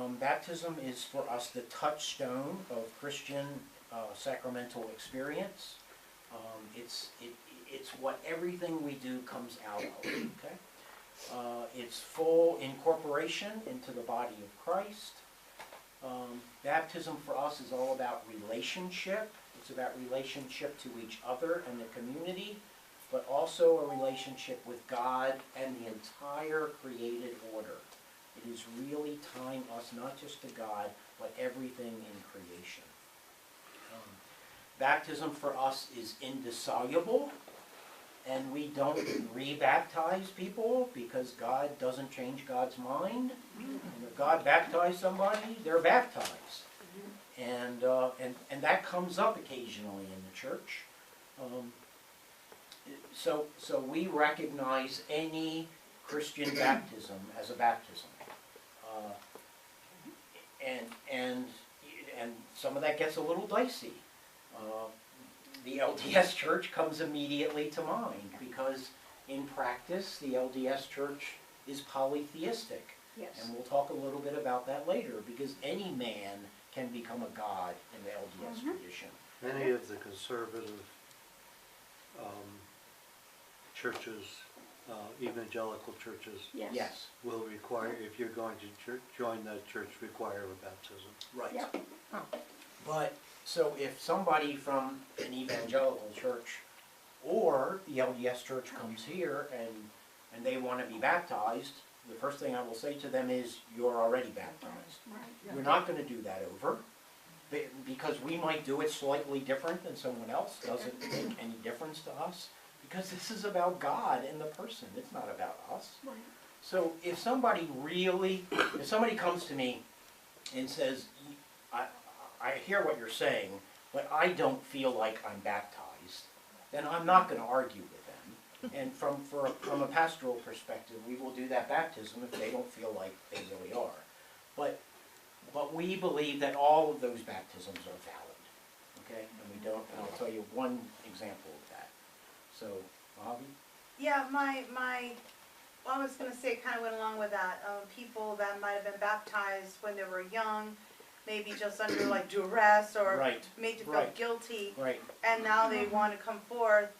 Baptism is for us the touchstone of Christian sacramental experience. It's what everything we do comes out of. Okay, it's full incorporation into the body of Christ. Baptism for us is all about relationship. It's about relationship to each other and the community, but also a relationship with God and the entire created order. It is really tying us not just to God, but everything in creation. Baptism for us is indissoluble, and we don't re-baptize people because God doesn't change God's mind. And if God baptized somebody, they're baptized. And that comes up occasionally in the church. So we recognize any Christian baptism as a baptism. And some of that gets a little dicey. The LDS Church comes immediately to mind because in practice the LDS Church is polytheistic. Yes. And we'll talk a little bit about that later, because any man can become a god in the LDS tradition. Many of the conservative churches, evangelical churches, Yes. will require, if you're going to join that church, require a baptism. Right. Yep. But, so if somebody from an evangelical church or the LDS Church comes here and they want to be baptized, the first thing I will say to them is, you're already baptized. Right. We're not going to do that over, because we might do it slightly different than someone else. Doesn't make any difference to us, because this is about God and the person. It's not about us. Right. So if somebody comes to me and says, I hear what you're saying, but I don't feel like I'm baptized, then I'm not going to argue with them. And from a pastoral perspective, we will do that baptism if they don't feel like they really are. But we believe that all of those baptisms are valid. Okay? And we don't, and I'll tell you one example of that. So, Bobby? Yeah, well, I was going to say, kind of went along with that. People that might have been baptized when they were young, maybe just under like duress or Right. made to feel Right. guilty, Right. and now they want to come forth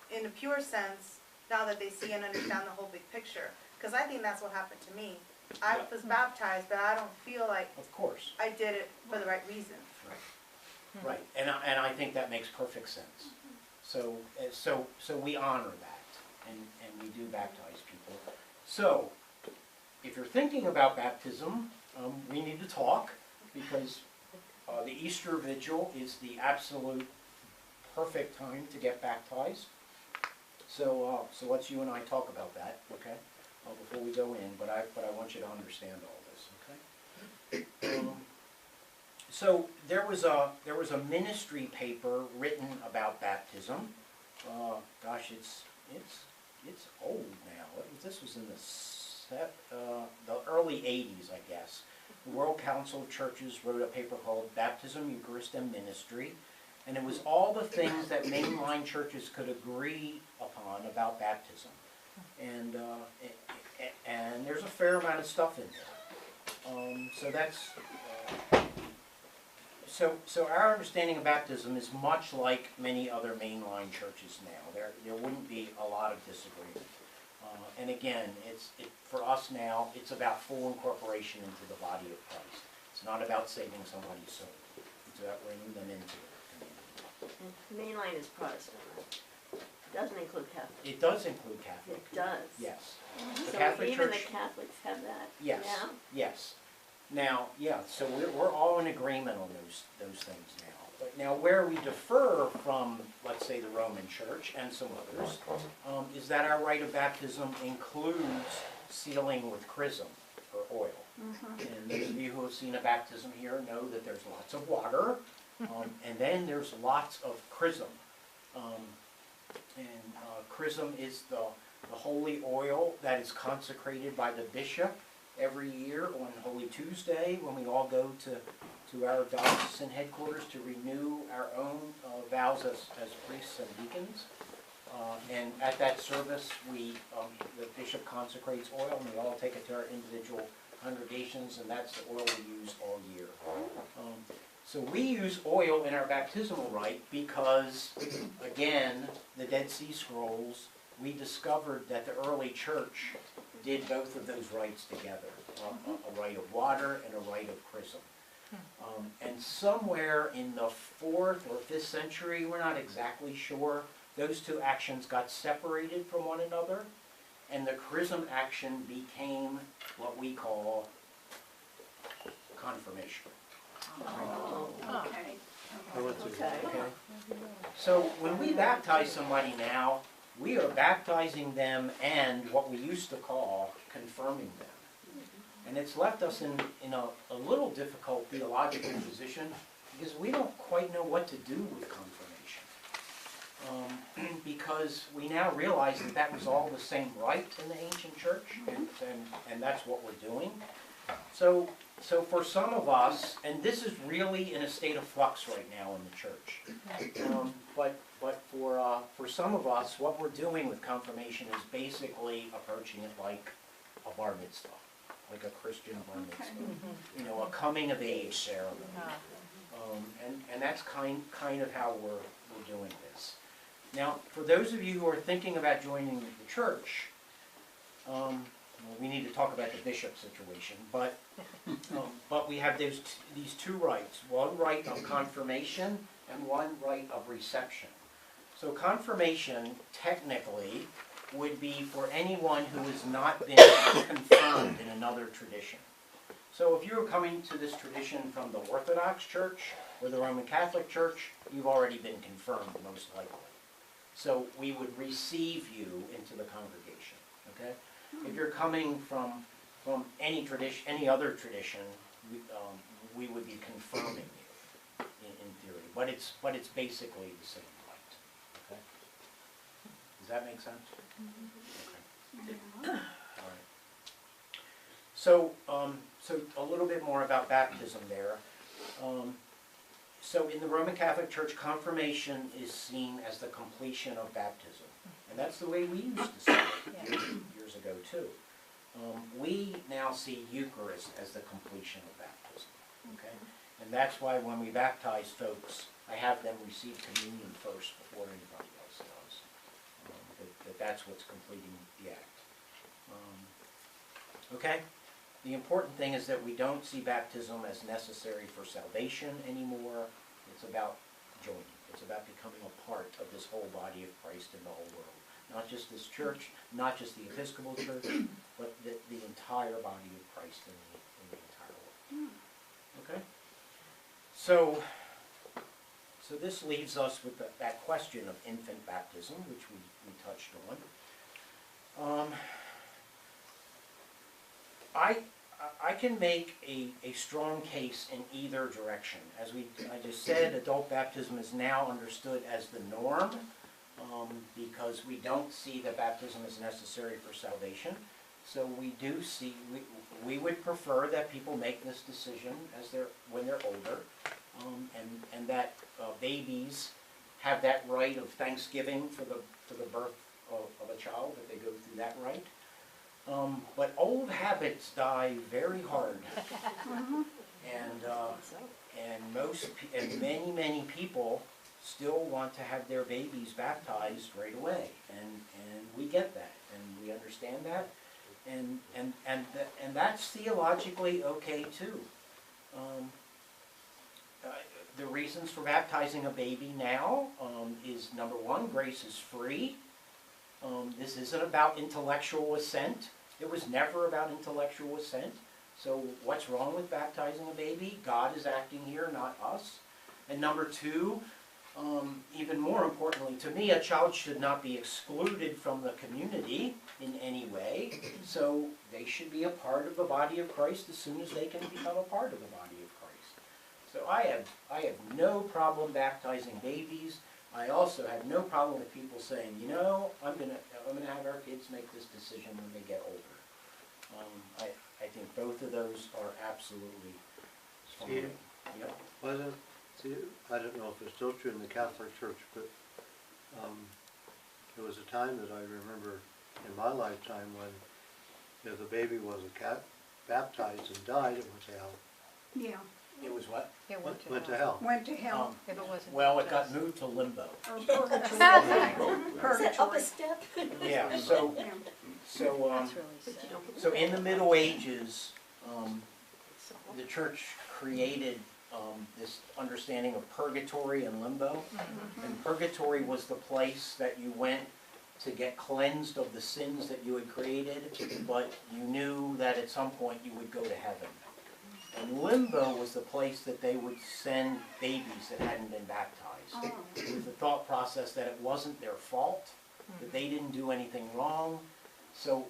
in a pure sense, now that they see and understand the whole big picture. Because I think that's what happened to me. I Yeah. was baptized, but I don't feel like Of course. I did it for the right reason. Right. Right. And I think that makes perfect sense. So we honor that, and we do baptize people. So, if you're thinking about baptism, we need to talk, because the Easter Vigil is the absolute perfect time to get baptized. So let's you and I talk about that, okay? Before we go in, but I want you to understand all this, okay? So there was a ministry paper written about baptism. Gosh, it's old now. This was in the early 80s, I guess. The World Council of Churches wrote a paper called Baptism, Eucharist, and Ministry, and it was all the things that mainline churches could agree upon about baptism. And there's a fair amount of stuff in there. So our understanding of baptism is much like many other mainline churches now. There wouldn't be a lot of disagreement. And again, for us now, it's about full incorporation into the body of Christ. It's not about saving somebody's soul. It's about bringing them into it. And mainline is Protestant, right? It doesn't include Catholic. It does include Catholic. It does. Yes. The So Catholic even Church, the Catholics have that. yes, now? yes. Now, yeah, so we're all in agreement on those things now. But now where we differ from, let's say, the Roman Church and some others, is that our rite of baptism includes sealing with chrism, or oil. And those of you who have seen a baptism here know that there's lots of water, and then there's lots of chrism. Chrism is the holy oil that is consecrated by the bishop every year on Holy Tuesday, when we all go to our diocesan headquarters to renew our own vows as priests and deacons. And at that service, the bishop consecrates oil, and we all take it to our individual congregations, and that's the oil we use all year. So we use oil in our baptismal rite because, again, the Dead Sea Scrolls, we discovered that the early church did both of those rites together, a rite of water and a rite of chrism. And somewhere in the 4th or 5th century, we're not exactly sure, those two actions got separated from one another, and the chrism action became what we call confirmation. Okay. Oh, it's Okay. Okay? So when we baptize somebody now, we are baptizing them and what we used to call confirming them. And it's left us in a little difficult theological position because we don't quite know what to do with confirmation. Because we now realize that that was all the same rite in the ancient church, and that's what we're doing. So for some of us, and this is really in a state of flux right now in the church, but for some of us, what we're doing with confirmation is basically approaching it like a bar mitzvah, like a Christian bar mitzvah, a coming of age ceremony, and that's kind of how we're doing this. Now, for those of you who are thinking about joining the church, we need to talk about the bishop situation, but we have these two rites, one rite of confirmation and one rite of reception. So confirmation, technically, would be for anyone who has not been confirmed in another tradition. So if you're coming to this tradition from the Orthodox Church or the Roman Catholic Church, you've already been confirmed, most likely. So we would receive you into the congregation, okay? If you're coming from any tradition, any other tradition, we would be confirming you in theory, but it's basically the same rite. Okay? Does that make sense? Okay. All right. So a little bit more about baptism there. So in the Roman Catholic Church, confirmation is seen as the completion of baptism. And that's the way we used to see it years ago too. We now see Eucharist as the completion of baptism. Okay? And that's why when we baptize folks, I have them receive communion first before anybody else does. That's what's completing the act. Okay? The important thing is that we don't see baptism as necessary for salvation anymore. It's about joining. It's about becoming a part of this whole body of Christ in the whole world. Not just this church, not just the Episcopal Church, but the entire body of Christ in the entire world. Okay? So this leaves us with that question of infant baptism, which we touched on. I can make a strong case in either direction. As I just said, adult baptism is now understood as the norm because we don't see that baptism is necessary for salvation. So we would prefer that people make this decision when they're older, and that babies have that rite of thanksgiving for the birth of a child, that they go through that rite. But old habits die very hard, and many people still want to have their babies baptized right away, and we get that, and we understand that, and that's theologically okay too. The reasons for baptizing a baby now is, number one, grace is free. This isn't about intellectual assent. It was never about intellectual assent. So what's wrong with baptizing a baby? God is acting here, not us. And number two, even more importantly to me, a child should not be excluded from the community in any way. So they should be a part of the body of Christ as soon as they can become a part of the body of Christ. So I have no problem baptizing babies. I also have no problem with people saying, I'm gonna have our kids make this decision when they get older. I think both of those are absolutely fine. Yep. I don't know if it's still true in the Catholic Church, but there was a time that I remember in my lifetime when if the baby was a baptized and died, it went to hell. Yeah, It was what? It went to Went to hell. hell. went to hell. If it wasn't. Well, it got baptized. moved to limbo. Or Is purgatory. that up a step? Yeah, so, Yeah. so, That's really sad. so in the Middle Ages, the church created, this understanding of purgatory and limbo. And purgatory was the place that you went to get cleansed of the sins that you had created, but you knew that at some point you would go to heaven. And limbo was the place that they would send babies that hadn't been baptized, with the thought process that it wasn't their fault, that they didn't do anything wrong. So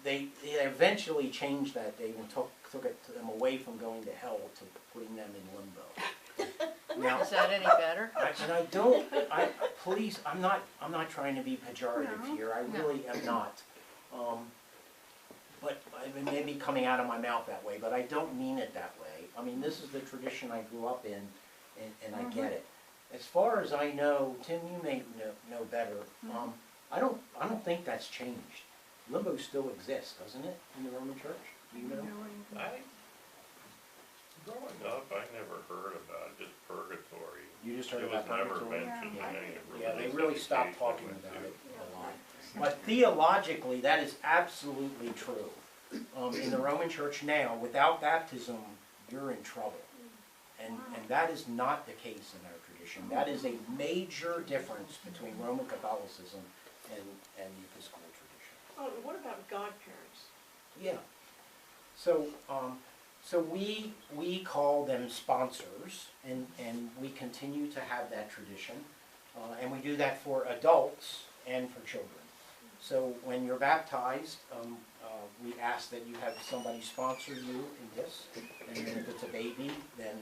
they eventually changed that. They even took them away from going to hell to putting them in limbo. Now, Is that any better? please, I'm not trying to be pejorative No. here. I really am not. But it may be coming out of my mouth that way, but I don't mean it that way. I mean, this is the tradition I grew up in, and I get it. As far as I know, Tim, you may know better. I don't think that's changed. Limbo still exists, doesn't it, in the Roman Church? Do you know? Growing up, I never heard about just purgatory. You just heard It about was never purgatory? mentioned in any Yeah, they religious really stopped education I talking went about to. it a lot. But theologically, that is absolutely true. In the Roman Church now, without baptism, you're in trouble. And that is not the case in our tradition. That is a major difference between Roman Catholicism and the Episcopal tradition. Oh, what about godparents? Yeah. So we call them sponsors, and we continue to have that tradition. And we do that for adults and for children. So when you're baptized, we ask that you have somebody sponsor you in this. And then if it's a baby, then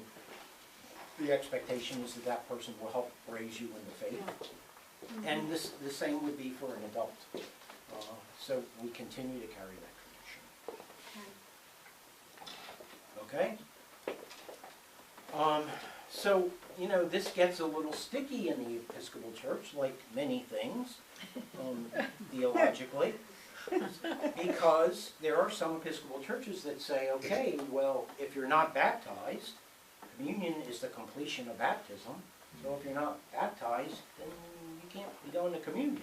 the expectation is that that person will help raise you in the faith. And the same would be for an adult. So we continue to carry that tradition. Okay? So, this gets a little sticky in the Episcopal Church, like many things, theologically, because there are some Episcopal churches that say, okay, well, if you're not baptized, communion is the completion of baptism, so if you're not baptized, then you can't be going to communion.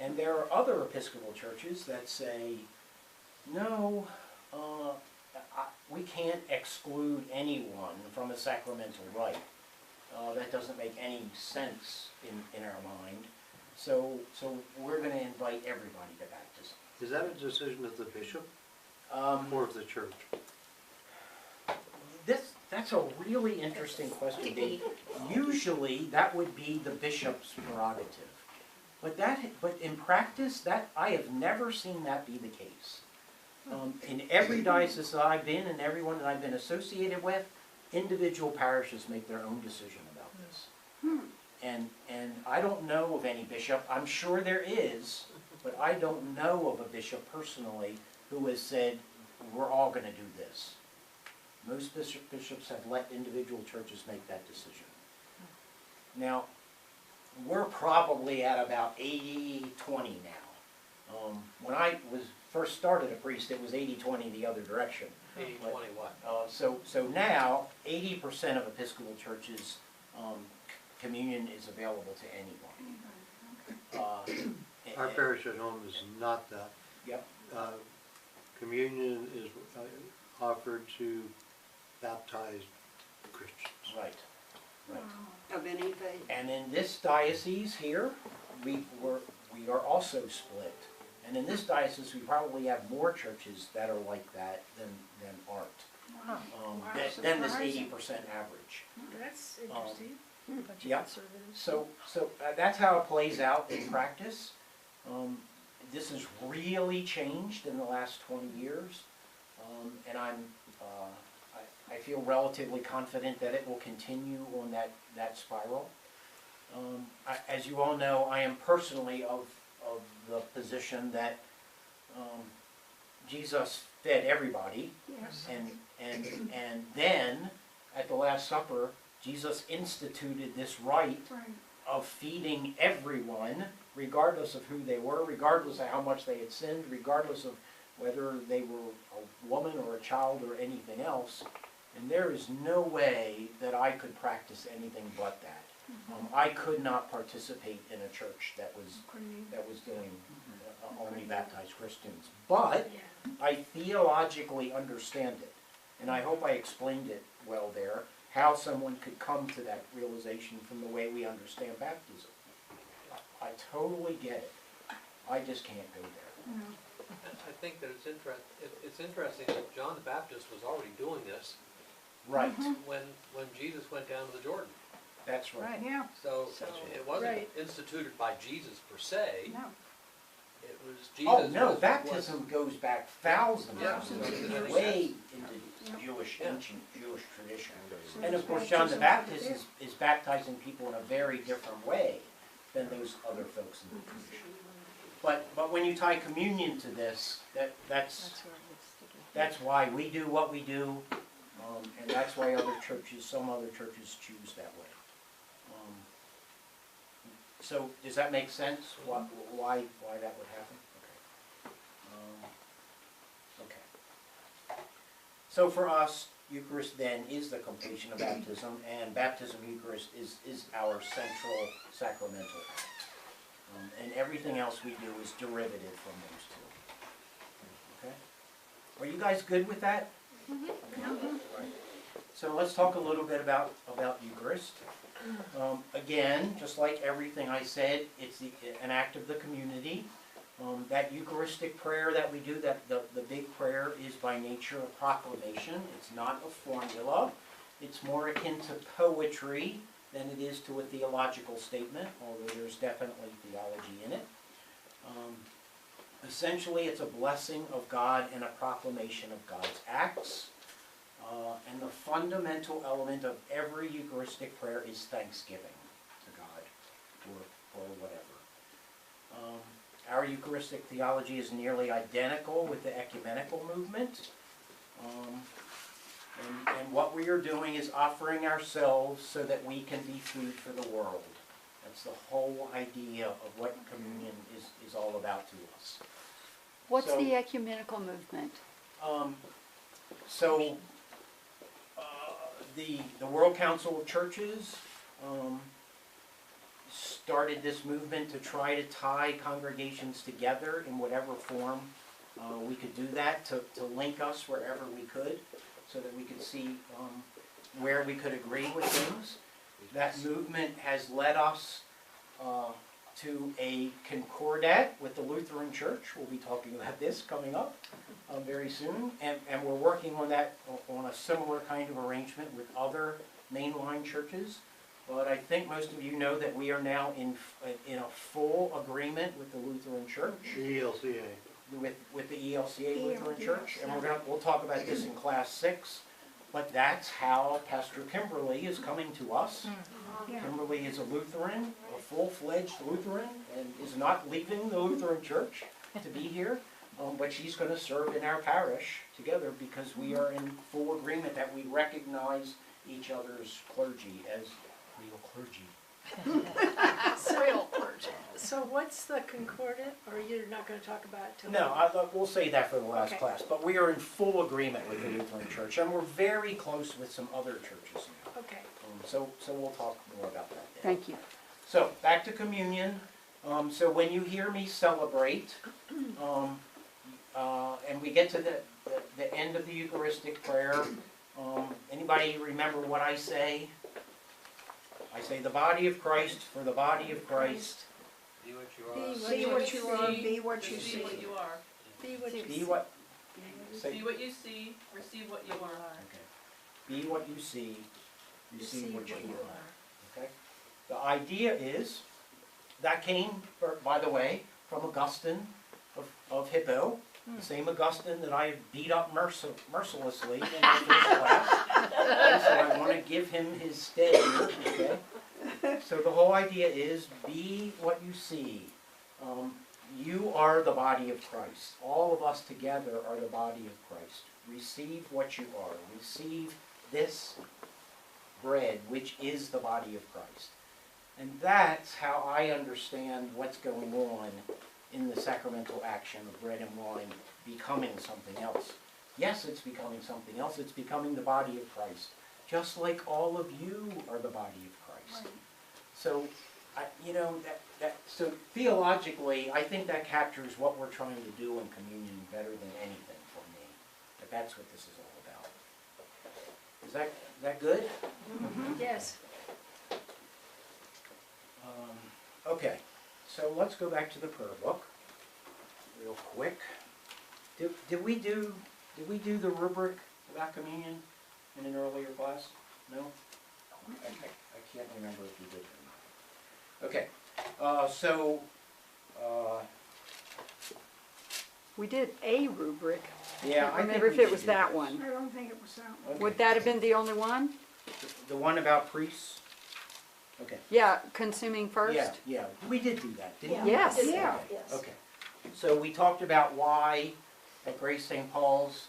And there are other Episcopal churches that say, no, we can't exclude anyone from a sacramental rite. That doesn't make any sense in our mind. So we're going to invite everybody to baptism. Is that a decision of the bishop or of the church? That's a really interesting question, Dave. Usually, that would be the bishop's prerogative. But in practice, I have never seen that be the case. In every diocese that I've been and everyone that I've been associated with, individual parishes make their own decision about this. And I don't know of any bishop, I'm sure there is, but I don't know of a bishop personally who has said, we're all going to do this. Most bishops have let individual churches make that decision. Now, we're probably at about 80-20 now. When I was first started a priest, it was 80-20 the other direction. 80-20 what? So now, 80% of Episcopal churches, communion is available to anyone. Our parish at home is not that. Yep. Communion is offered to baptized Christians. Right. Of any faith? And in this diocese here, we are also split. And in this diocese, we probably have more churches that are like that than aren't. Than this 80% average. That's interesting. Yeah. So that's how it plays out in practice. This has really changed in the last 20 years, and I feel relatively confident that it will continue on that spiral. As you all know, I am personally of the position that Jesus fed everybody, Yes. and then at the Last Supper, Jesus instituted this rite Right. of feeding everyone, regardless of who they were, regardless of how much they had sinned, regardless of whether they were a woman or a child or anything else, and there is no way that I could practice anything but that. I could not participate in a church that was doing only baptized Christians, but I theologically understand it, and I hope I explained it well there, how someone could come to that realization from the way we understand baptism. I totally get it. I just can't go there. I think that it's interesting that John the Baptist was already doing this Right, when Jesus went down to the Jordan. that's right. Yeah, So So, it wasn't right. instituted by Jesus per se. no. It was Jesus. Oh, no, was- baptism goes back thousands Yeah. of years, way into Jewish, Yeah. ancient Jewish tradition. And of course, John the Baptist is baptizing people in a very different way than those other folks in the tradition. But when you tie communion to this, that's where it gets sticky. that's why we do what we do, and that's why some other churches choose that way. So does that make sense? Why that would happen? Okay. So for us, Eucharist then is the completion of baptism, and baptism Eucharist is our central sacramental act. And everything else we do is derivative from those two. Okay? Are you guys good with that? Okay. Right. So let's talk a little bit about Eucharist. Again, just like everything I said, it's an act of the community. That Eucharistic prayer that we do, the big prayer, is by nature a proclamation. It's not a formula. It's more akin to poetry than it is to a theological statement, although there's definitely theology in it. Essentially, it's a blessing of God and a proclamation of God's acts. And the fundamental element of every Eucharistic prayer is thanksgiving to God for whatever. Our Eucharistic theology is nearly identical with the ecumenical movement. And what we are doing is offering ourselves so that we can be food for the world. That's the whole idea of what communion is all about to us. What's So- the ecumenical movement? So, the World Council of Churches started this movement to try to tie congregations together in whatever form we could do that, to link us wherever we could, so that we could see where we could agree with things. That movement has led us to a concordat with the Lutheran Church. We'll be talking about this coming up very soon, and we're working on that, on a similar kind of arrangement with other mainline churches. But I think most of you know that we are now in a full agreement with the Lutheran Church, The ELCA. with the ELCA Lutheran Church, and we'll talk about this in class 6. But that's how Pastor Kimberly is coming to us. Yeah. Kimberly is a Lutheran, a full-fledged Lutheran, and is not leaving the Lutheran Church to be here. But she's going to serve in our parish together because we are in full agreement that we recognize each other's clergy as real clergy. Real clergy. So what's the concordant, or you're not gonna talk about it till? No, we'll say that for the last Okay. class. But we are in full agreement with the Lutheran Church, and we're very close with some other churches now. Okay. So we'll talk more about that then. Thank you. So, back to communion. So when you hear me celebrate, and we get to the end of the Eucharistic prayer, anybody remember what I say? I say the body of Christ for the body of Christ. Be what you Be are. what you are, be what you Receive what see. you are. Be what you Be see. what? Say, Be what you see, receive what you are. okay. Be what you see, receive what you are. Okay? The idea is, that came, by the way, from Augustine of Hippo, the same Augustine that I beat up mercilessly in my first class. So I want to give him his stay here, okay? So the whole idea is, be what you see. You are the body of Christ. All of us together are the body of Christ. Receive what you are. Receive this bread, which is the body of Christ. And that's how I understand what's going on in the sacramental action of bread and wine becoming something else. Yes, it's becoming something else. It's becoming the body of Christ. Just like all of you are the body of Christ. So, so theologically, I think that captures what we're trying to do in communion better than anything for me. But that's what this is all about. Is that good? Yes. Okay, so let's go back to the prayer book real quick. Did we do the rubric about communion in an earlier class? No? I can't remember if we did or not. Okay, We did a rubric. yeah, Can't I think remember if we it was did that this. one. I don't think it was that one. Okay. Would that have been the only one? The one about priests? Okay. Yeah, consuming first? Yeah, we did do that, didn't we? Yes. Yeah. Yes. Okay, so we talked about why at Grace St. Paul's,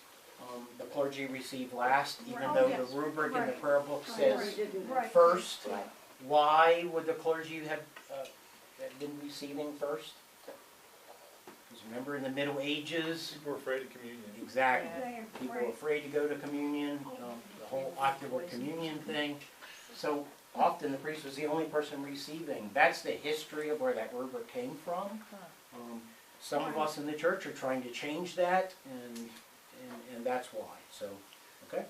the clergy received last, even Oh, though yes. the rubric in the Right. prayer book Right. says Right. first. Right. Why would the clergy have been receiving first? Because remember in the Middle Ages, People are afraid of communion. exactly, They- people were right. afraid to go to communion, the whole ocular communion thing. So often the priest was the only person receiving. That's the history of where that rubric came from. Some of us in the church are trying to change that, and that's why. So, okay.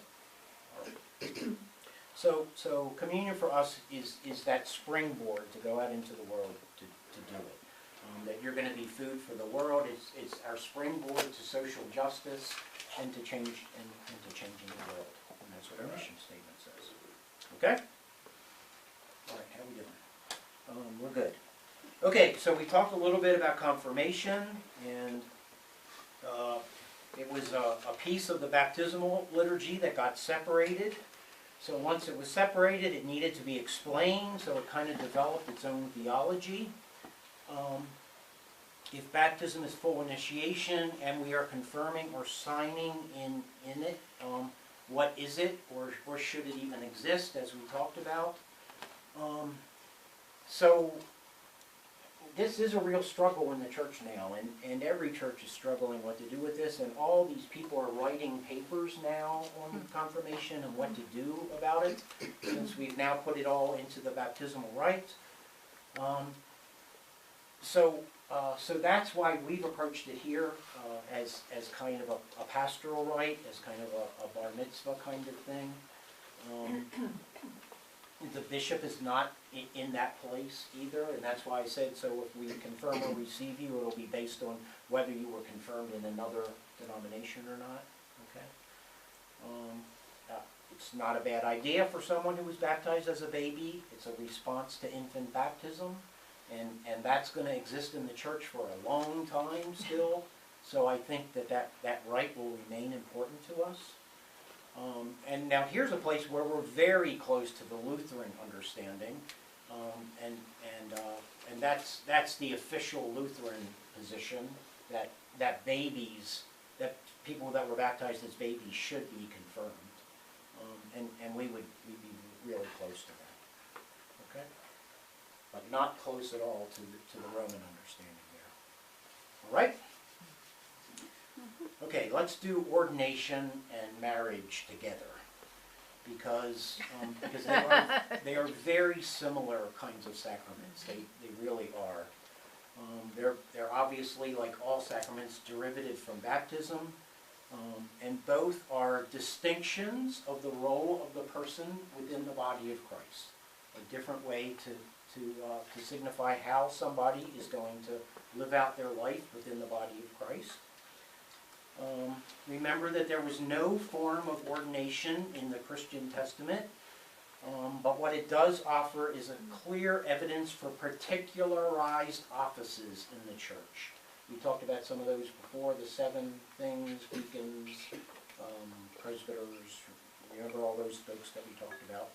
So communion for us is that springboard to go out into the world to do it. That you're going to be food for the world. It's our springboard to social justice and to change and to changing the world. And that's what our mission statement says. Okay. All right. How we doing? We're good. Okay. So we talked a little bit about confirmation, and it was a piece of the baptismal liturgy that got separated. So once it was separated, it needed to be explained, so it kind of developed its own theology. If baptism is full initiation and we are confirming or signing in it, what is it, or should it even exist, as we talked about? So this is a real struggle in the church now, and every church is struggling what to do with this, and all these people are writing papers now on confirmation and what to do about it, since we've now put it all into the baptismal rite. So that's why we've approached it here as kind of a pastoral rite, as kind of a bar mitzvah kind of thing. The bishop is not in that place either, and that's why I said, so if we confirm or receive you, it'll be based on whether you were confirmed in another denomination or not, okay? It's not a bad idea for someone who was baptized as a baby. It's a response to infant baptism, and that's going to exist in the church for a long time still, so I think that rite will remain important to us. And now here's a place where we're very close to the Lutheran understanding, and that's the official Lutheran position that people that were baptized as babies should be confirmed, and we'd be really close to that, okay? But not close at all to the Roman understanding there. All right. Okay, let's do ordination and marriage together, because they are very similar kinds of sacraments. They really are. They're obviously, like all sacraments, derivative from baptism, and both are distinctions of the role of the person within the body of Christ. A different way to signify how somebody is going to live out their life within the body of Christ. Remember that there was no form of ordination in the Christian Testament, but what it does offer is a clear evidence for particularized offices in the church. We talked about some of those before, the 7 things, deacons, presbyters, remember all those folks that we talked about.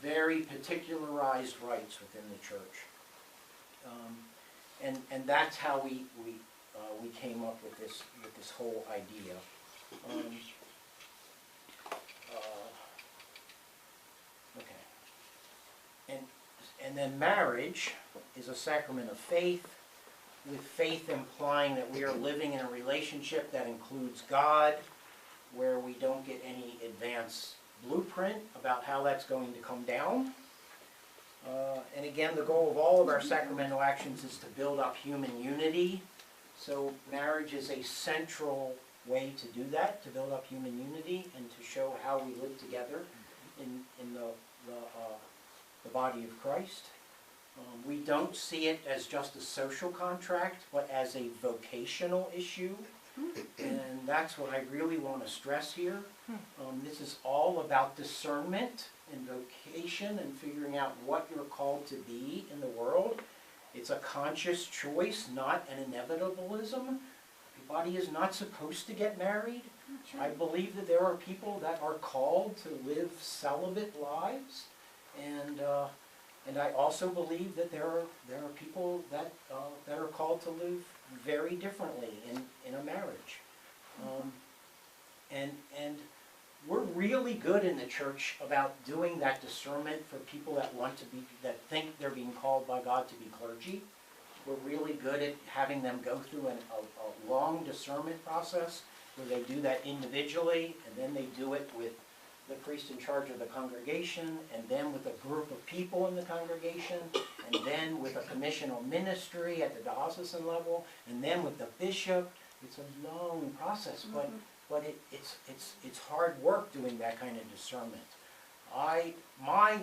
Very particularized rites within the church. And that's how we came up with this whole idea. Okay. And then marriage is a sacrament of faith. with faith implying that we are living in a relationship that includes God, where we don't get any advance blueprint about how that's going to come down. And again, the goal of all of our sacramental actions is to build up human unity. So marriage is a central way to do that, to build up human unity and to show how we live together in the body of Christ. We don't see it as just a social contract, but as a vocational issue. And that's what I really want to stress here. This is all about discernment and vocation and figuring out what you're called to be in the world. It's a conscious choice, not an inevitabilism. Everybody is not supposed to get married. I believe that there are people that are called to live celibate lives, and I also believe that there are people that are called to live very differently in a marriage, and we're really good in the church about doing that discernment for people that think they're being called by God to be clergy. We're really good at having them go through a long discernment process where they do that individually, and then they do it with the priest in charge of the congregation, and then with a group of people in the congregation, and then with a commissional ministry at the diocesan level, and then with the bishop. It's a long process, but it's hard work doing that kind of discernment. My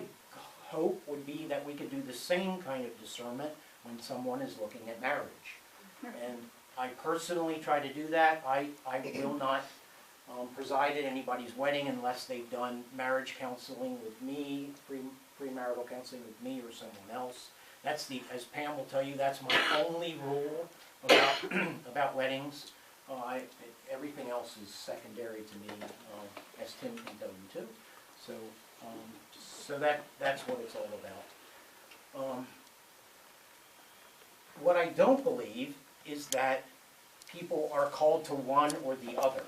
hope would be that we could do the same kind of discernment when someone is looking at marriage. And I personally try to do that. I will not preside at anybody's wedding unless they've done marriage counseling with me, premarital counseling with me or someone else. That's as Pam will tell you, that's my only rule about weddings. Everything else is secondary to me, as Tim can tell you too. So that's what it's all about. What I don't believe is that people are called to one or the other.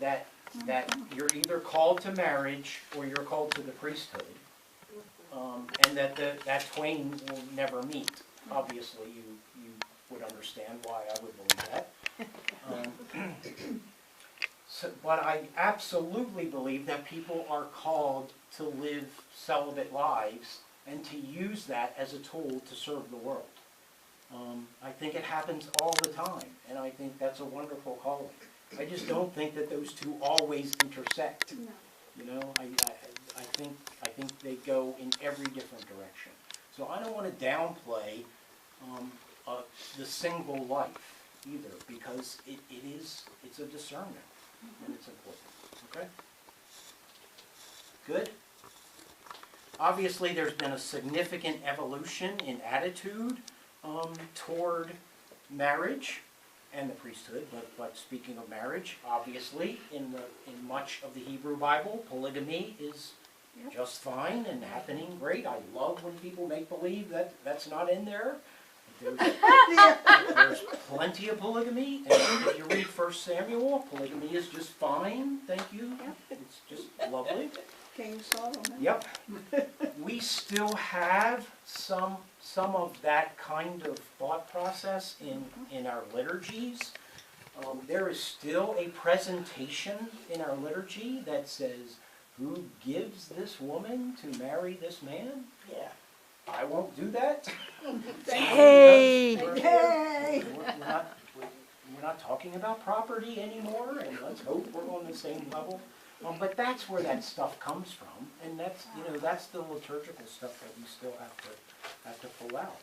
That you're either called to marriage or you're called to the priesthood, and that twain will never meet. Obviously, you would understand why I would believe that. But I absolutely believe that people are called to live celibate lives and to use that as a tool to serve the world. I think it happens all the time, and I think that's a wonderful calling. I just don't think that those two always intersect. No. You know, I think they go in every different direction. So I don't want to downplay the single life either, because it's a discernment, and it's important. Okay? Good? Obviously, there's been a significant evolution in attitude toward marriage and the priesthood, but speaking of marriage, obviously, in much of the Hebrew Bible, polygamy is just fine and happening great. I love when people make believe that that's not in there. There's plenty of polygamy, and if you read 1 Samuel, polygamy is just fine, thank you. It's just lovely. King Solomon. Yep. We still have some of that kind of thought process in our liturgies. There is still a presentation in our liturgy that says, who gives this woman to marry this man? Yeah. I won't do that. Hey! Hey! We're not talking about property anymore, and let's hope we're on the same level. But that's where that stuff comes from, and that's the liturgical stuff that we still have to pull out.